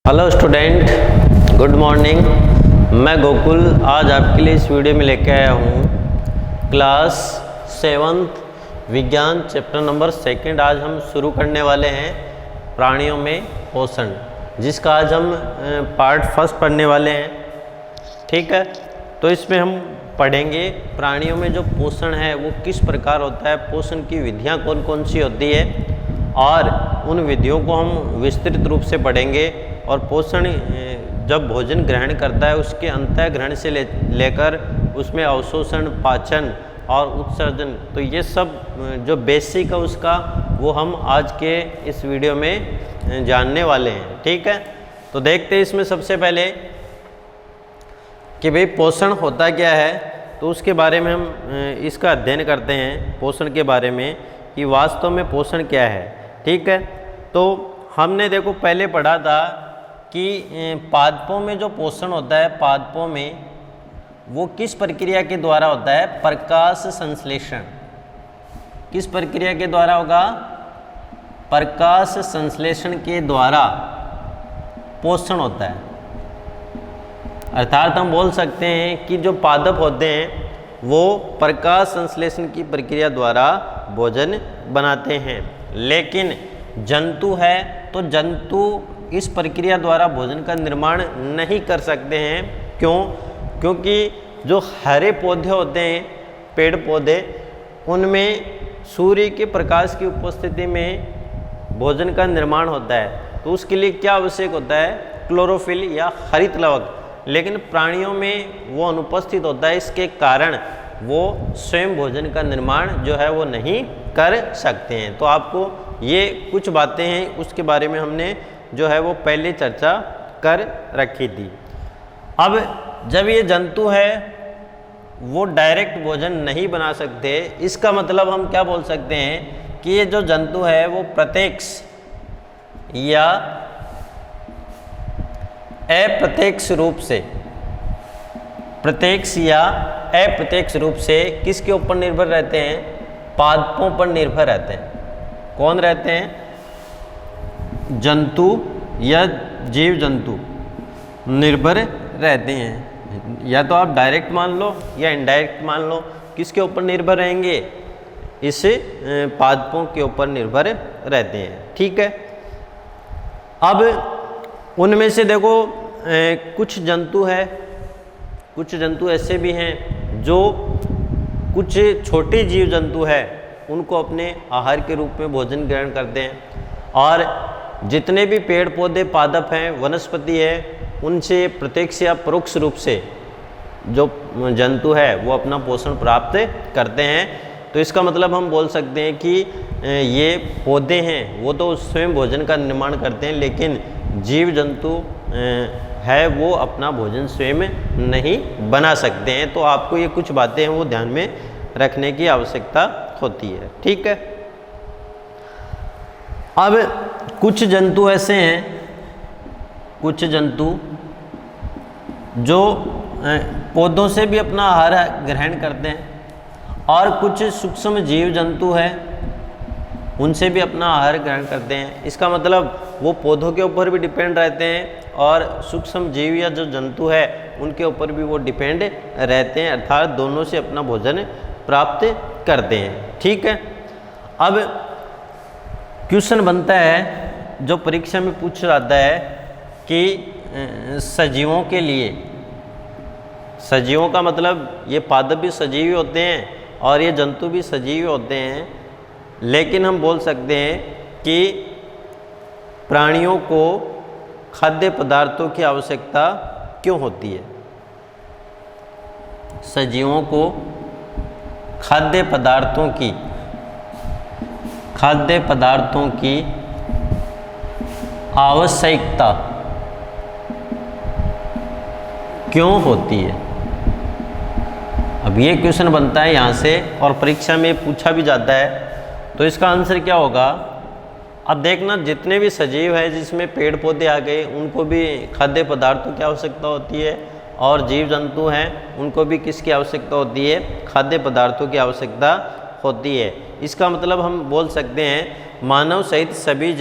Hello student, good morning. मैं गोकुल आज आपके लिए इस वीडियो में लेकर आया हूँ क्लास 7th विज्ञान चैप्टर नंबर 2। आज हम शुरू करने वाले हैं प्राणियों में पोषण, जिसका आज हम पार्ट 1 पढ़ने वाले हैं। ठीक है, तो इसमें हम पढ़ेंगे प्राणियों में जो पोषण है वो किस प्रकार होता है, पोषण की विधियाँ कौन कौन सी होती है, और उन विधियों को हम विस्तृत रूप से पढ़ेंगे। और पोषण जब भोजन ग्रहण करता है उसके अंतः ग्रहण से लेकर उसमें अवशोषण, पाचन और उत्सर्जन, तो ये सब जो बेसिक है उसका वो हम आज के इस वीडियो में जानने वाले हैं। ठीक है, तो देखते हैं इसमें सबसे पहले कि भाई पोषण होता क्या है, तो उसके बारे में हम इसका अध्ययन करते हैं, पोषण के बारे में कि वास्तव में पोषण क्या है। ठीक है, तो हमने देखो पहले पढ़ा था कि पादपों में जो पोषण होता है, पादपों में वो किस प्रक्रिया के द्वारा होता है, प्रकाश संश्लेषण। किस प्रक्रिया के द्वारा होगा, प्रकाश संश्लेषण के द्वारा पोषण होता है। अर्थात हम बोल सकते हैं कि जो पादप होते हैं वो प्रकाश संश्लेषण की प्रक्रिया द्वारा भोजन बनाते हैं। लेकिन जंतु है तो जंतु इस प्रक्रिया द्वारा भोजन का निर्माण नहीं कर सकते हैं। क्यों? क्योंकि जो हरे पौधे होते हैं, पेड़ पौधे, उनमें सूर्य के प्रकाश की उपस्थिति में भोजन का निर्माण होता है, तो उसके लिए क्या आवश्यक होता है, क्लोरोफिल या हरित लवक। लेकिन प्राणियों में वो अनुपस्थित होता है, इसके कारण वो स्वयं भोजन का निर्माण जो है वो नहीं कर सकते हैं। तो आपको ये कुछ बातें हैं उसके बारे में हमने जो है वो पहले चर्चा कर रखी थी। अब जब ये जंतु है वो डायरेक्ट भोजन नहीं बना सकते, इसका मतलब हम क्या बोल सकते हैं कि ये जो जंतु है वो प्रत्यक्ष या अप्रत्यक्ष रूप से, प्रत्यक्ष या अप्रत्यक्ष रूप से किसके ऊपर निर्भर रहते हैं, पादपों पर निर्भर रहते हैं। कौन रहते हैं, जंतु या जीव जंतु निर्भर रहते हैं। या तो आप डायरेक्ट मान लो या इनडायरेक्ट मान लो, किसके ऊपर निर्भर रहेंगे, इस पादपों के ऊपर निर्भर रहते हैं। ठीक है, अब उनमें से देखो कुछ जंतु है, कुछ जंतु ऐसे भी हैं जो कुछ छोटे जीव जंतु है उनको अपने आहार के रूप में भोजन ग्रहण करते हैं। और जितने भी पेड़ पौधे, पादप हैं, वनस्पति है, उनसे प्रत्यक्ष या परोक्ष रूप से जो जंतु है वो अपना पोषण प्राप्त करते हैं। तो इसका मतलब हम बोल सकते हैं कि ये पौधे हैं वो तो स्वयं भोजन का निर्माण करते हैं, लेकिन जीव जंतु है वो अपना भोजन स्वयं नहीं बना सकते हैं। तो आपको ये कुछ बातें हैं वो ध्यान में रखने की आवश्यकता होती है। ठीक है, अब कुछ जंतु ऐसे हैं, कुछ जंतु जो पौधों से भी अपना आहार ग्रहण करते हैं, और कुछ सूक्ष्म जीव जंतु हैं उनसे भी अपना आहार ग्रहण करते हैं। इसका मतलब वो पौधों के ऊपर भी डिपेंड रहते हैं और सूक्ष्म जीव या जो जंतु है उनके ऊपर भी वो डिपेंड रहते हैं, अर्थात दोनों से अपना भोजन प्राप्त करते हैं। ठीक है, अब क्वेश्चन बनता है जो परीक्षा में पूछा जाता है कि सजीवों के लिए, सजीवों का मतलब ये पादप भी सजीव होते हैं और ये जंतु भी सजीव होते हैं, लेकिन हम बोल सकते हैं कि प्राणियों को खाद्य पदार्थों की आवश्यकता क्यों होती है। सजीवों को खाद्य पदार्थों की आवश्यकता क्यों होती है। अब ये क्वेश्चन बनता है यहाँ से और परीक्षा में पूछा भी जाता है, तो इसका आंसर क्या होगा। अब देखना, जितने भी सजीव है जिसमें पेड़ पौधे आ गए उनको भी खाद्य पदार्थों की आवश्यकता होती है, और जीव जंतु हैं उनको भी किसकी आवश्यकता होती है, खाद्य पदार्थों की आवश्यकता होती है। इसका मतलब हम बोल सकते हैं मानव सहित सभी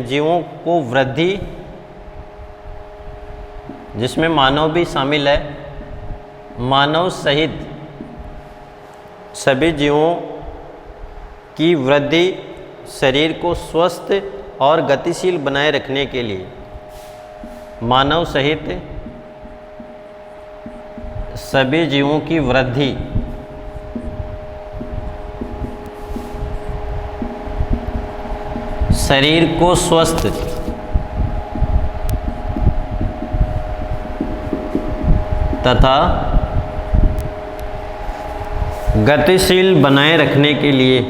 जीवों को वृद्धि जिसमें मानव भी शामिल है, मानव सहित सभी जीवों की वृद्धि शरीर को स्वस्थ और गतिशील बनाए रखने के लिए, मानव सहित सभी जीवों की वृद्धि शरीर को स्वस्थ तथा गतिशील बनाए रखने के लिए,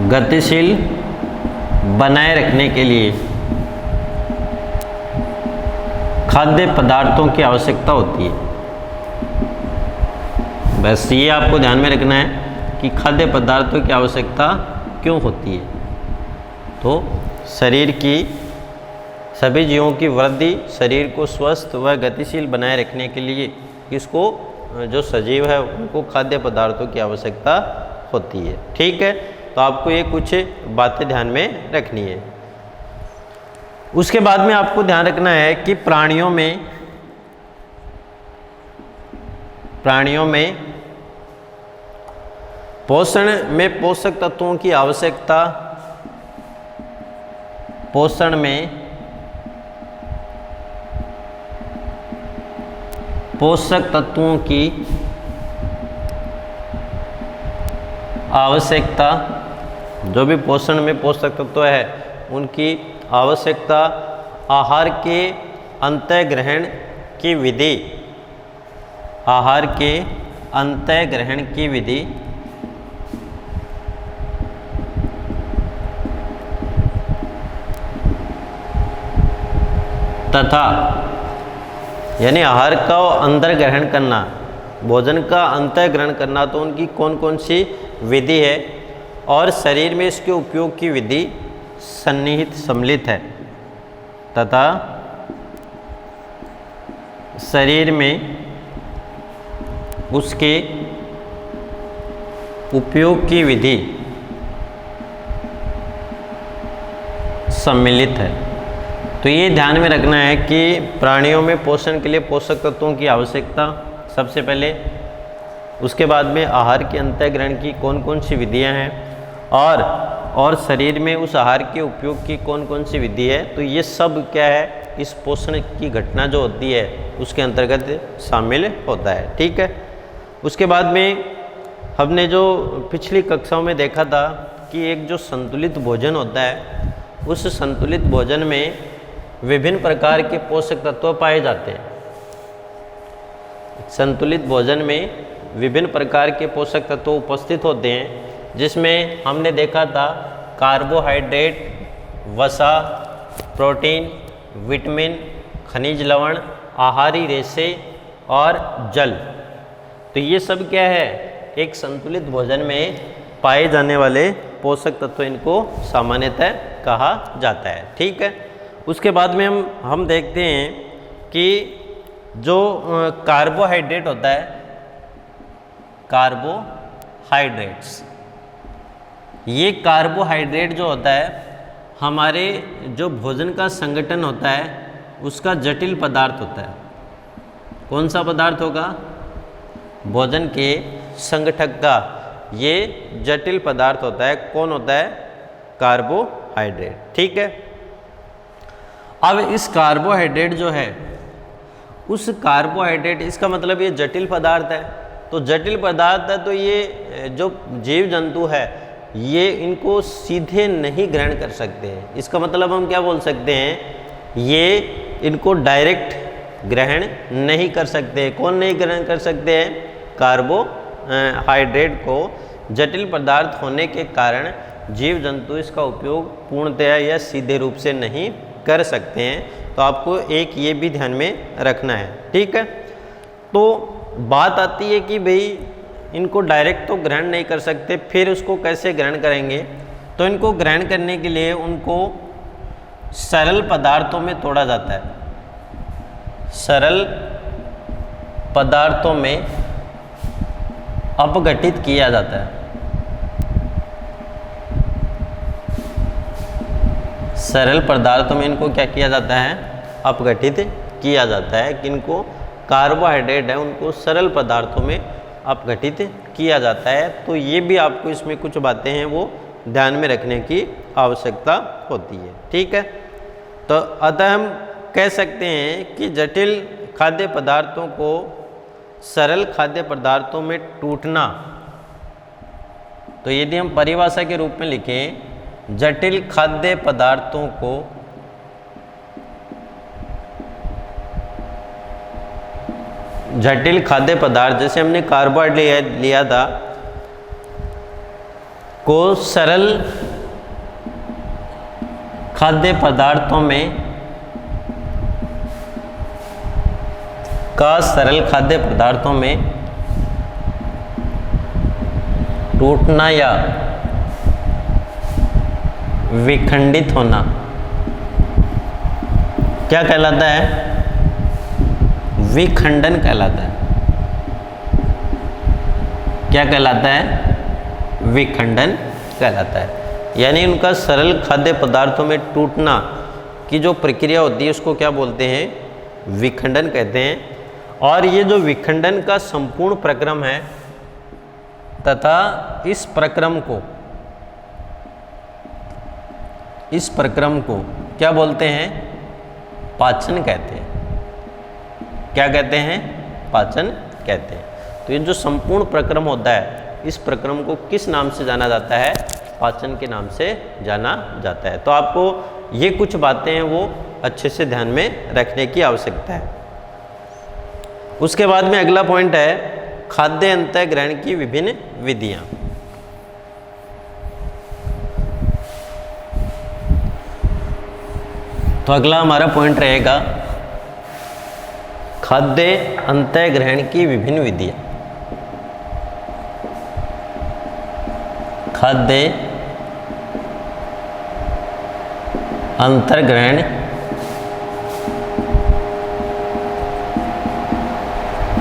गतिशील बनाए रखने के लिए खाद्य पदार्थों की आवश्यकता होती है। बस ये आपको ध्यान में रखना है कि खाद्य पदार्थों की आवश्यकता क्यों होती है। तो शरीर की सभी जीवों की वृद्धि शरीर को स्वस्थ व गतिशील बनाए रखने के लिए इसको जो सजीव है उनको खाद्य पदार्थों की आवश्यकता होती है। ठीक है, तो आपको ये कुछ बातें ध्यान में रखनी है। उसके बाद में आपको ध्यान रखना है कि प्राणियों में पोषण में पोषक तत्वों की आवश्यकता, पोषण में पोषक तत्वों की आवश्यकता, जो भी पोषण में पोषक तत्व है उनकी आवश्यकता, आहार के अंतःग्रहण की विधि, आहार के अंतःग्रहण की विधि तथा यानी आहार का अंदर ग्रहण करना, भोजन का अंतःग्रहण करना, तो उनकी कौन कौन सी विधि है और शरीर में इसके उपयोग की विधि सन्निहित सम्मिलित है तथा शरीर में उसके उपयोग की विधि सम्मिलित है। तो ये ध्यान में रखना है कि प्राणियों में पोषण के लिए पोषक तत्वों की आवश्यकता सबसे पहले, उसके बाद में आहार के अंतःग्रहण की कौन कौन सी विधियां हैं और शरीर में उस आहार के उपयोग की कौन कौन सी विधि है। तो ये सब क्या है, इस पोषण की घटना जो होती है उसके अंतर्गत शामिल होता है। ठीक है, उसके बाद में हमने जो पिछली कक्षाओं में देखा था कि एक जो संतुलित भोजन होता है, उस संतुलित भोजन में विभिन्न प्रकार के पोषक तत्व पाए जाते हैं। संतुलित भोजन में विभिन्न प्रकार के पोषक तत्व उपस्थित होते हैं, जिसमें हमने देखा था कार्बोहाइड्रेट, वसा, प्रोटीन, विटामिन, खनिज लवण, आहारी रेशे और जल। तो ये सब क्या है, एक संतुलित भोजन में पाए जाने वाले पोषक तत्व, इनको सामान्यतः कहा जाता है। ठीक है, उसके बाद में हम देखते हैं कि जो कार्बोहाइड्रेट होता है, कार्बोहाइड्रेट्स, ये कार्बोहाइड्रेट जो होता है हमारे जो भोजन का संगठन होता है उसका जटिल पदार्थ होता है। कौन सा पदार्थ होगा, भोजन के संगठक का ये जटिल पदार्थ होता है। कौन होता है, कार्बोहाइड्रेट। ठीक है, अब इस कार्बोहाइड्रेट जो है, उस कार्बोहाइड्रेट, इसका मतलब ये जटिल पदार्थ है। तो जटिल पदार्थ है तो ये जो जीव जंतु है ये इनको सीधे नहीं ग्रहण कर सकते हैं। इसका मतलब हम क्या बोल सकते हैं, ये इनको डायरेक्ट ग्रहण नहीं कर सकते। कौन नहीं ग्रहण कर सकते हैं, कार्बोहाइड्रेट को जटिल पदार्थ होने के कारण जीव जंतु इसका उपयोग पूर्णतया या सीधे रूप से नहीं कर सकते हैं। तो आपको एक ये भी ध्यान में रखना है। ठीक है, तो बात आती है कि भाई इनको डायरेक्ट तो ग्रहण नहीं कर सकते, फिर उसको कैसे ग्रहण करेंगे। तो इनको ग्रहण करने के लिए उनको सरल पदार्थों में तोड़ा जाता है, सरल पदार्थों में अपघटित किया जाता है। सरल पदार्थों में इनको क्या किया जाता है, अपघटित किया जाता है। किनको कार्बोहाइड्रेट है उनको सरल पदार्थों में अपघटित किया जाता है। तो ये भी आपको इसमें कुछ बातें हैं वो ध्यान में रखने की आवश्यकता होती है। ठीक है, तो अतः हम कह सकते हैं कि जटिल खाद्य पदार्थों को सरल खाद्य पदार्थों में टूटना, तो यदि हम परिभाषा के रूप में लिखें, जटिल खाद्य पदार्थों को जटिल खाद्य पदार्थ, जैसे हमने कार्बोहाइड्रेट लिया था, को सरल खाद्य पदार्थों में सरल खाद्य पदार्थों में टूटना या विखंडित होना क्या कहलाता है, विखंडन कहलाता है। क्या कहलाता है, विखंडन कहलाता है। यानी उनका सरल खाद्य पदार्थों में टूटना की जो प्रक्रिया होती है उसको क्या बोलते हैं, विखंडन कहते हैं। और ये जो विखंडन का संपूर्ण प्रक्रम है तथा इस प्रक्रम को क्या बोलते हैं, पाचन कहते हैं। क्या कहते हैं, पाचन कहते हैं। तो ये जो संपूर्ण प्रक्रम होता है, इस प्रक्रम को किस नाम से जाना जाता है, पाचन के नाम से जाना जाता है। तो आपको ये कुछ बातें हैं वो अच्छे से ध्यान में रखने की आवश्यकता है। उसके बाद में अगला पॉइंट है खाद्य अंतःग्रहण की विभिन्न विधियां। तो अगला हमारा पॉइंट रहेगा खाद्य अंतःग्रहण की विभिन्न विधियां। खाद्य अंतर्ग्रहण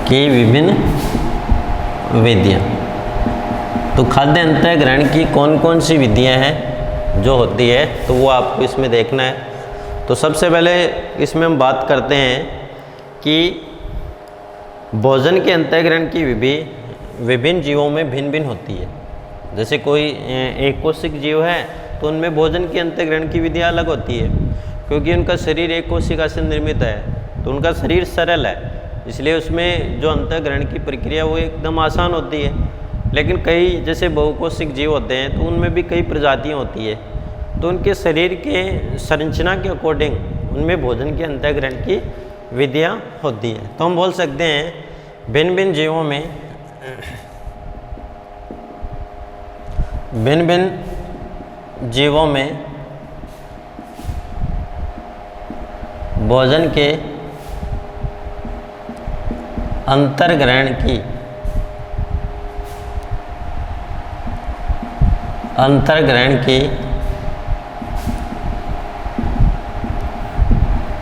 की विभिन्न विधियां। तो खाद्य अंतःग्रहण की कौन कौन सी विधियां हैं जो होती है, तो वो आपको इसमें देखना है। तो सबसे पहले इसमें हम बात करते हैं कि भोजन के अंतःग्रहण की विधि विभिन्न जीवों में भिन्न भिन्न होती है। जैसे कोई एक कोशिक जीव है तो उनमें भोजन के अंतःग्रहण की विधियाँ अलग होती है, क्योंकि उनका शरीर एक कोशिका से निर्मित है, तो उनका शरीर सरल है, इसलिए उसमें जो अंतःग्रहण की प्रक्रिया वो एकदम आसान होती है। लेकिन कई जैसे बहुकोशिक जीव होते हैं तो उनमें भी कई प्रजातियाँ होती है, तो उनके शरीर के संरचना के अकॉर्डिंग उनमें भोजन के अंतःग्रहण की विधियाँ होती हैं। तो हम बोल सकते हैं भिन्न भिन्न जीवों में भोजन के अंतर्ग्रहण की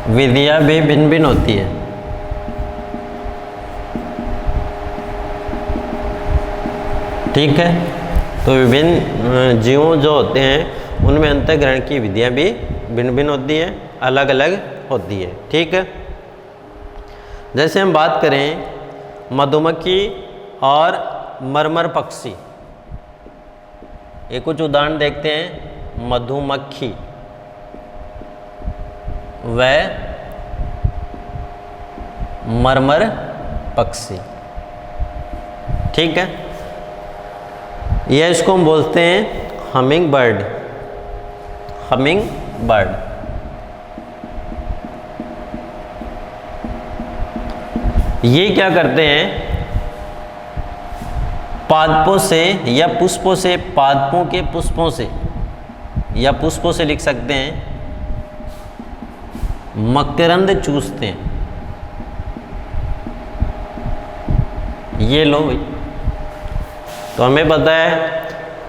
विधियाँ भी भिन्न भिन्न होती है। ठीक है, तो विभिन्न जीवों जो होते हैं उनमें अंतःग्रहण की विधियाँ भी भिन्न भिन्न होती है, अलग अलग होती है। ठीक है, जैसे हम बात करें मधुमक्खी और मरमर पक्षी, ये कुछ उदाहरण देखते हैं। मधुमक्खी व मरमर पक्षी, ठीक है, यह इसको हम बोलते हैं हमिंग बर्ड। ये क्या करते हैं, पादपों से या पुष्पों से, पादपों के पुष्पों से या पुष्पों से लिख सकते हैं, मकरंद चूसते हैं। ये लो भाई, तो हमें पता है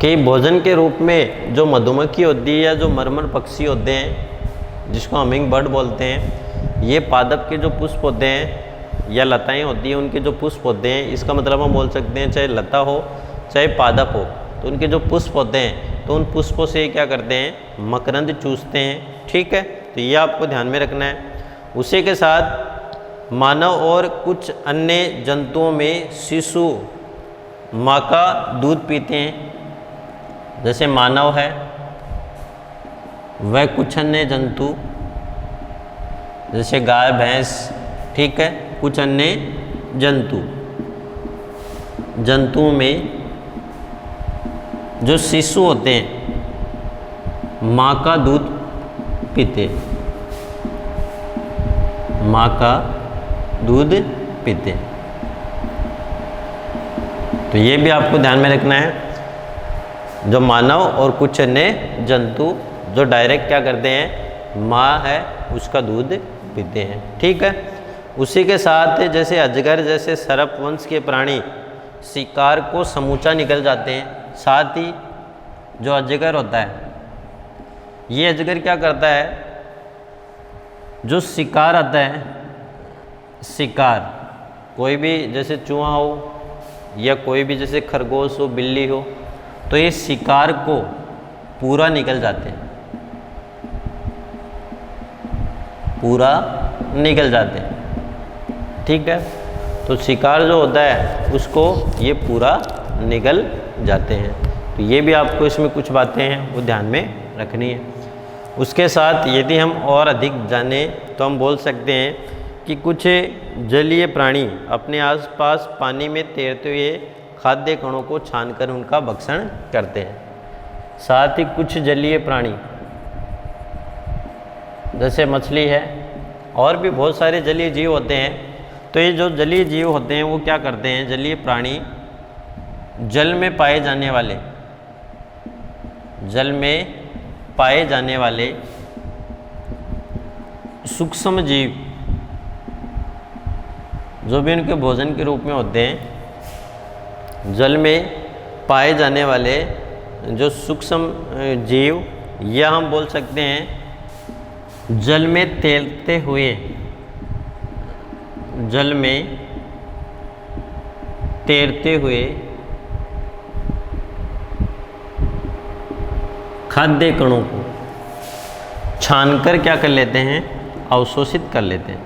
कि भोजन के रूप में जो मधुमक्खी होती है या जो मरमर पक्षी होते हैं जिसको हमिंग बर्ड बोलते हैं, ये पादप के जो पुष्प होते हैं या लताएं होती हैं, उनके जो पुष्प होते हैं, इसका मतलब हम बोल सकते हैं चाहे लता हो चाहे पादप हो, तो उनके जो पुष्प होते हैं तो उन पुष्पों से क्या करते हैं, मकरंद चूसते हैं। ठीक है, तो ये आपको ध्यान में रखना है। उसी के साथ मानव और कुछ अन्य जंतुओं में शिशु माँ का दूध पीते हैं। जैसे मानव है, वह कुछ अन्य जंतु जैसे गाय भैंस, ठीक है, कुछ अन्य जंतुओं में जो शिशु होते हैं माँ का दूध पीते, माँ का दूध पीते। तो ये भी आपको ध्यान में रखना है। जो मानव और कुछ अन्य जंतु जो डायरेक्ट क्या करते हैं, माँ है उसका दूध पीते हैं, ठीक है। उसी के साथ जैसे अजगर जैसे सर्प वंश के प्राणी शिकार को समूचा निकल जाते हैं। साथ ही जो अजगर होता है, ये अजगर क्या करता है, जो शिकार आता है, शिकार कोई भी जैसे चूहा हो या कोई भी जैसे खरगोश हो, बिल्ली हो, तो ये शिकार को पूरा निकल जाते हैं, पूरा निकल जाते हैं, ठीक है। तो शिकार जो होता है उसको ये पूरा निकल जाते हैं। तो ये भी आपको इसमें कुछ बातें हैं वो ध्यान में रखनी है। उसके साथ यदि हम और अधिक जानें तो हम बोल सकते हैं कि कुछ जलीय प्राणी अपने आसपास पानी में तैरते हुए खाद्य कणों को छानकर उनका भक्षण करते हैं। साथ ही कुछ जलीय प्राणी जैसे मछली है और भी बहुत सारे जलीय जीव होते हैं। तो ये जो जलीय जीव होते हैं वो क्या करते हैं, जलीय प्राणी जल में पाए जाने वाले सूक्ष्म जीव जो भी उनके भोजन के रूप में होते हैं, जल में पाए जाने वाले जो सूक्ष्म जीव, या हम बोल सकते हैं जल में तैरते हुए खाद्य कणों को छानकर क्या कर लेते हैं, अवशोषित कर लेते हैं।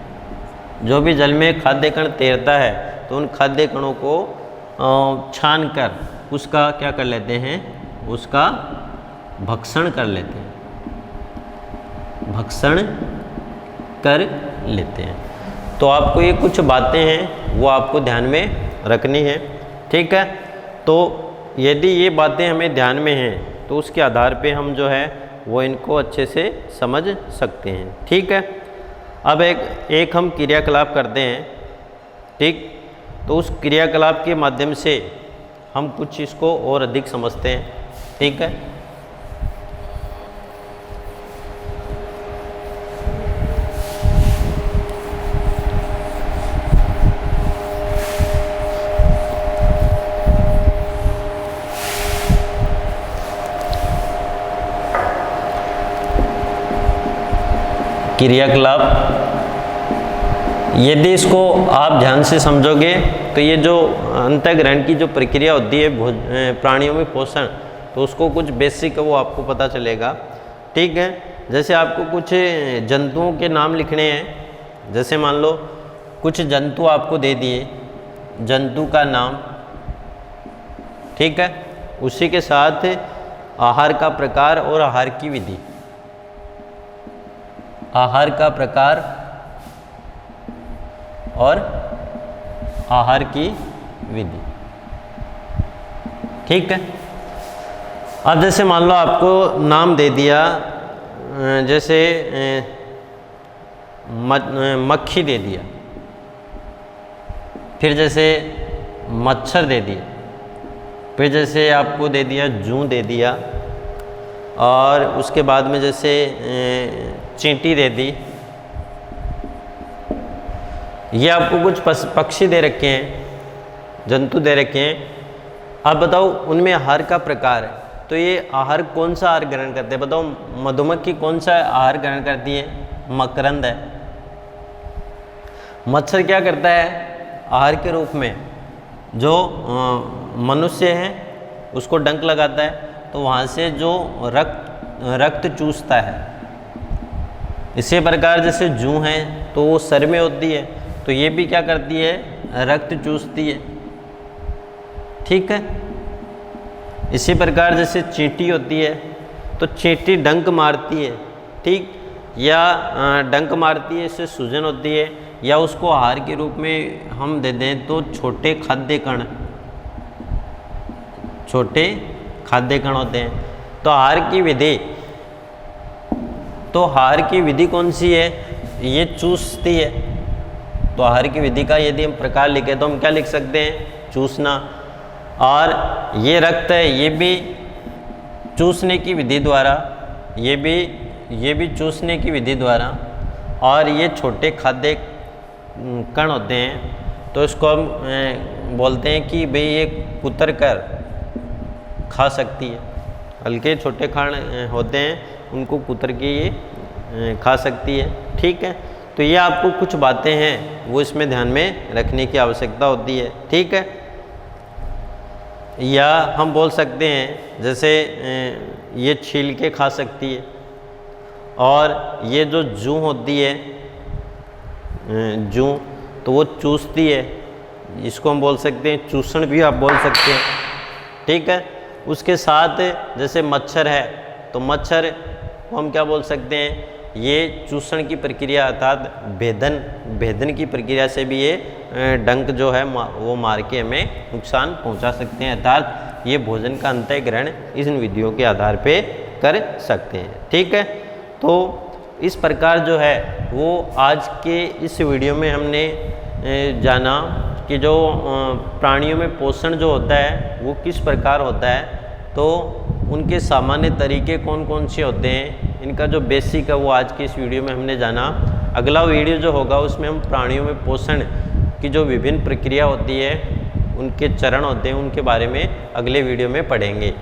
जो भी जल में खाद्य कण तैरता है तो उन खाद्य कणों को छानकर उसका क्या कर लेते हैं, उसका भक्षण कर लेते हैं, भक्षण कर लेते हैं। तो आपको ये कुछ बातें हैं वो आपको ध्यान में रखनी है, ठीक है। तो यदि ये बातें हमें ध्यान में हैं तो उसके आधार पे हम जो है वो इनको अच्छे से समझ सकते हैं, ठीक है। अब एक हम क्रियाकलाप करते हैं, ठीक। तो उस क्रियाकलाप के माध्यम से हम कुछ इसको और अधिक समझते हैं, ठीक है। क्रियाकलाप, यदि इसको आप ध्यान से समझोगे तो ये जो अंतःग्रहण की जो प्रक्रिया होती है प्राणियों में पोषण, तो उसको कुछ बेसिक वो आपको पता चलेगा, ठीक है। जैसे आपको कुछ जंतुओं के नाम लिखने हैं। जैसे मान लो कुछ जंतु आपको दे दिए, जंतु का नाम, ठीक है। उसी के साथ आहार का प्रकार और आहार की विधि, आहार का प्रकार और आहार की विधि, ठीक है। अब जैसे मान लो आपको नाम दे दिया, जैसे मक्खी दे दिया, फिर जैसे मच्छर दे दिया, फिर जैसे आपको दे दिया जूं दे दिया, और उसके बाद में जैसे चींटी दे दी। ये आपको कुछ पक्षी दे रखे हैं, जंतु दे रखे हैं। अब बताओ उनमें आहार का प्रकार है, तो ये आहार कौन सा आहार ग्रहण करते हैं, बताओ। मधुमक्खी कौन सा आहार ग्रहण करती है, मकरंद है। मच्छर क्या करता है आहार के रूप में, जो मनुष्य है उसको डंक लगाता है तो वहाँ से जो रक्त चूसता है, इसी प्रकार जैसे जूं है तो वो सर में होती है, तो ये भी क्या करती है, रक्त चूसती है। ठीक है। इसी प्रकार जैसे चींटी होती है तो चींटी डंक मारती है, ठीक, या डंक मारती है, इससे सूजन होती है, या उसको आहार के रूप में हम दे दें तो छोटे खाद्य कण होते हैं। तो आहार की विधि कौन सी है, ये चूसती है। तो आहार की विधि का यदि हम प्रकार लिखें तो हम क्या लिख सकते हैं, चूसना। और ये रक्त है, ये भी चूसने की विधि द्वारा, ये भी चूसने की विधि द्वारा, और ये छोटे खाद्य कण होते हैं, तो इसको हम बोलते हैं कि भाई ये कुतर कर खा सकती है। हल्के छोटे कण होते हैं, उनको कुतर के ये खा सकती है। ठीक है। तो ये आपको कुछ बातें हैं वो इसमें ध्यान में रखने की आवश्यकता होती है। ठीक है। या हम बोल सकते हैं जैसे ये छील के खा सकती है, और ये जो जूं होती है, जूं, तो वो चूसती है, इसको हम बोल सकते हैं चूसण भी आप बोल सकते हैं। ठीक है। उसके साथ जैसे मच्छर है, तो मच्छर को हम क्या बोल सकते हैं, ये चूसण की प्रक्रिया अर्थात भेदन की प्रक्रिया से भी ये डंक जो है वो मार के हमें नुकसान पहुंचा सकते हैं, अर्थात ये भोजन का अंतःग्रहण इन विधियों के आधार पे कर सकते हैं। ठीक है। तो इस प्रकार जो है वो आज के इस वीडियो में हमने जाना कि जो प्राणियों में पोषण जो होता है वो किस प्रकार होता है, तो उनके सामान्य तरीके कौन कौन से होते हैं, इनका जो बेसिक है वो आज की इस वीडियो में हमने जाना। अगला वीडियो जो होगा उसमें हम प्राणियों में पोषण की जो विभिन्न प्रक्रिया होती है, उनके चरण होते हैं, उनके बारे में अगले वीडियो में पढ़ेंगे।